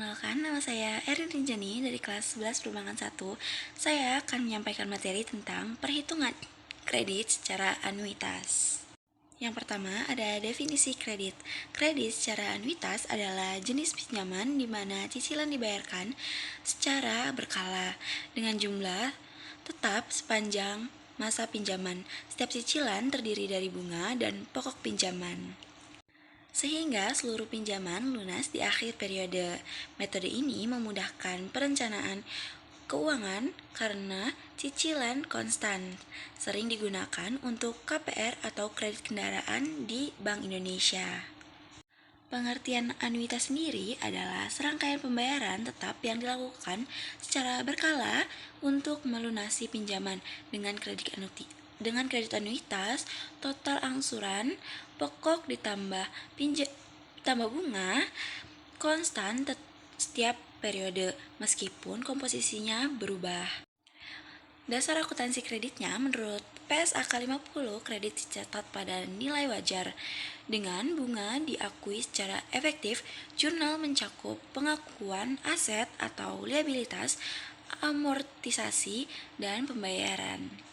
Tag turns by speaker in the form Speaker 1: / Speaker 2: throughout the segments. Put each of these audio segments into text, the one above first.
Speaker 1: Perkenalkan, nama saya Erin Rinjani dari kelas 11 Perbankan 1. Saya akan menyampaikan materi tentang perhitungan kredit secara anuitas. Yang pertama ada definisi kredit. Kredit secara anuitas adalah jenis pinjaman di mana cicilan dibayarkan secara berkala dengan jumlah tetap sepanjang masa pinjaman. Setiap cicilan terdiri dari bunga dan pokok pinjaman, sehingga seluruh pinjaman lunas di akhir periode. Metode ini memudahkan perencanaan keuangan karena cicilan konstan. Sering digunakan untuk KPR atau kredit kendaraan di Bank Indonesia. Pengertian anuitas sendiri adalah serangkaian pembayaran tetap yang dilakukan secara berkala untuk melunasi pinjaman. Dengan kredit anuitas, total angsuran pokok ditambah bunga konstan setiap periode meskipun komposisinya berubah. Dasar akuntansi kreditnya menurut PSAK 50, kredit dicatat pada nilai wajar. Dengan bunga diakui secara efektif, jurnal mencakup pengakuan aset atau liabilitas, amortisasi, dan pembayaran.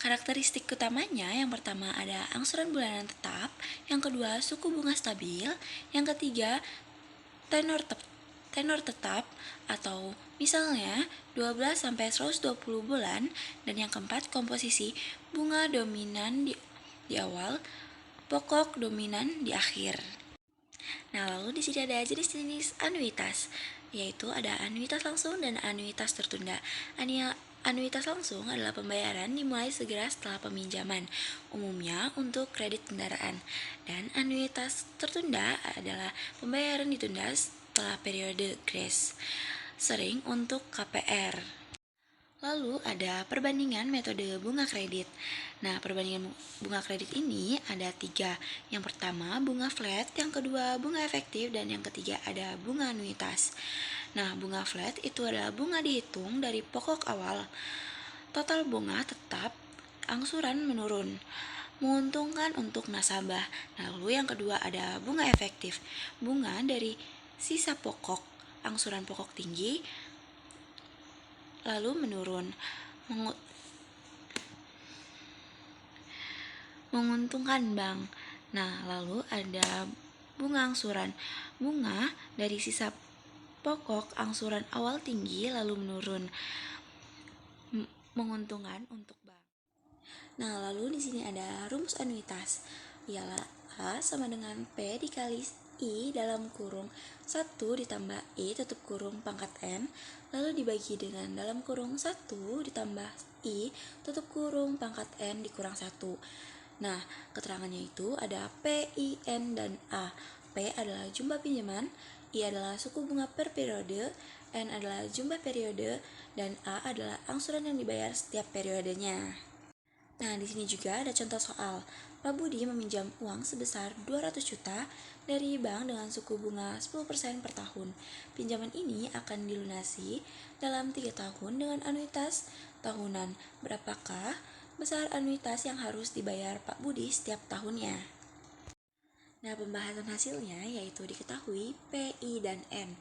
Speaker 1: Karakteristik utamanya, yang pertama ada angsuran bulanan tetap, yang kedua suku bunga stabil, yang ketiga tenor tetap atau misalnya 12-120 bulan, dan yang keempat komposisi bunga dominan di awal, pokok dominan di akhir. Nah, lalu di sini ada jenis-jenis anuitas, yaitu ada anuitas langsung dan anuitas tertunda. Anuitas langsung adalah pembayaran dimulai segera setelah peminjaman, umumnya untuk kredit kendaraan. Dan anuitas tertunda adalah pembayaran ditunda setelah periode grace, sering untuk KPR. Lalu ada perbandingan metode bunga kredit. Nah, perbandingan bunga kredit ini ada 3. Yang pertama bunga flat, yang kedua bunga efektif, dan yang ketiga ada bunga anuitas. Nah, bunga flat itu adalah bunga dihitung dari pokok awal. Total bunga tetap, angsuran menurun, menguntungkan untuk nasabah. Lalu yang kedua ada bunga efektif, bunga dari sisa pokok, angsuran pokok tinggi lalu menurun, menguntungkan bank. Nah, lalu ada bunga angsuran, bunga dari sisa pokok, angsuran awal tinggi lalu menurun, menguntungkan untuk bank. Nah, lalu di sini ada rumus anuitas, ialah A sama dengan P dikali I dalam kurung 1 ditambah I tutup kurung pangkat N, lalu dibagi dengan dalam kurung 1 ditambah I tutup kurung pangkat N dikurang 1. Nah, keterangannya itu ada P, I, N, dan A. P adalah jumlah pinjaman, I adalah suku bunga per periode, N adalah jumlah periode, dan A adalah angsuran yang dibayar setiap periodenya. Nah, di sini juga ada contoh soal. Pak Budi meminjam uang sebesar 200 juta dari bank dengan suku bunga 10% per tahun. Pinjaman ini akan dilunasi dalam 3 tahun dengan anuitas tahunan. Berapakah besar anuitas yang harus dibayar Pak Budi setiap tahunnya? Nah, pembahasan hasilnya yaitu diketahui P, I, dan N.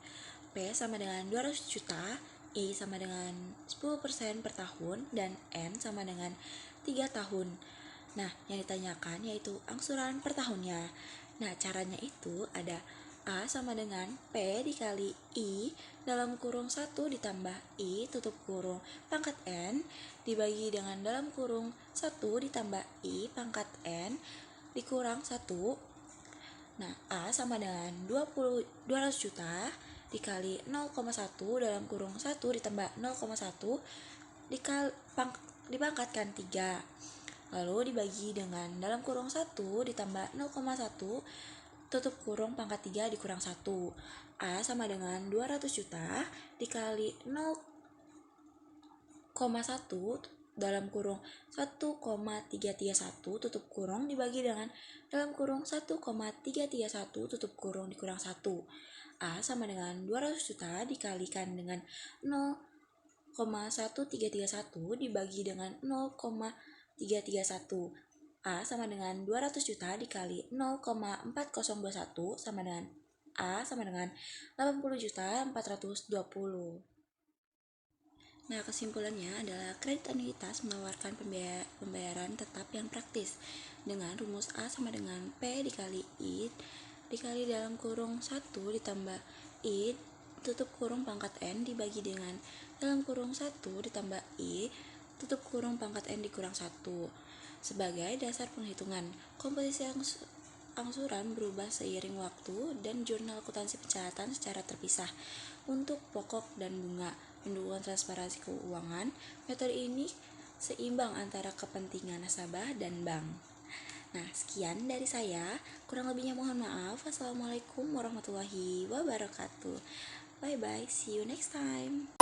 Speaker 1: P sama dengan 200 juta, I sama dengan 10% per tahun, dan N sama dengan 3 tahun. Nah, yang ditanyakan yaitu angsuran per tahunnya. Nah, caranya itu ada A sama dengan P dikali I dalam kurung 1 ditambah I tutup kurung pangkat N dibagi dengan dalam kurung 1 ditambah I pangkat N dikurang 1. Nah, A sama dengan 200 juta dikali 0,1 dalam kurung 1 ditambah 0,1 dipangkatkan 3. Lalu dibagi dengan dalam kurung 1 ditambah 0,1 tutup kurung pangkat 3 dikurang 1. A sama dengan 200 juta dikali 0,1 dalam kurung 1,331 tutup kurung dibagi dengan dalam kurung 1,331 tutup kurung dikurang 1. A sama dengan 200 juta dikalikan dengan 0,1331 dibagi dengan 0,331. A sama dengan 200 juta dikali 0,4021 sama dengan A sama dengan 80.420. Nah, kesimpulannya adalah kredit anuitas menawarkan pembayaran tetap yang praktis dengan rumus A sama dengan P dikali I dikali dalam kurung 1 ditambah I tutup kurung pangkat N dibagi dengan dalam kurung 1 ditambah I tutup kurung pangkat N dikurang 1 sebagai dasar penghitungan. Komposisi angsuran berubah seiring waktu dan jurnal akuntansi pencatatan secara terpisah. Untuk pokok dan bunga mendukung transparansi keuangan, metode ini seimbang antara kepentingan nasabah dan bank. Nah, sekian dari saya. Kurang lebihnya mohon maaf. Wassalamualaikum warahmatullahi wabarakatuh. Bye bye. See you next time.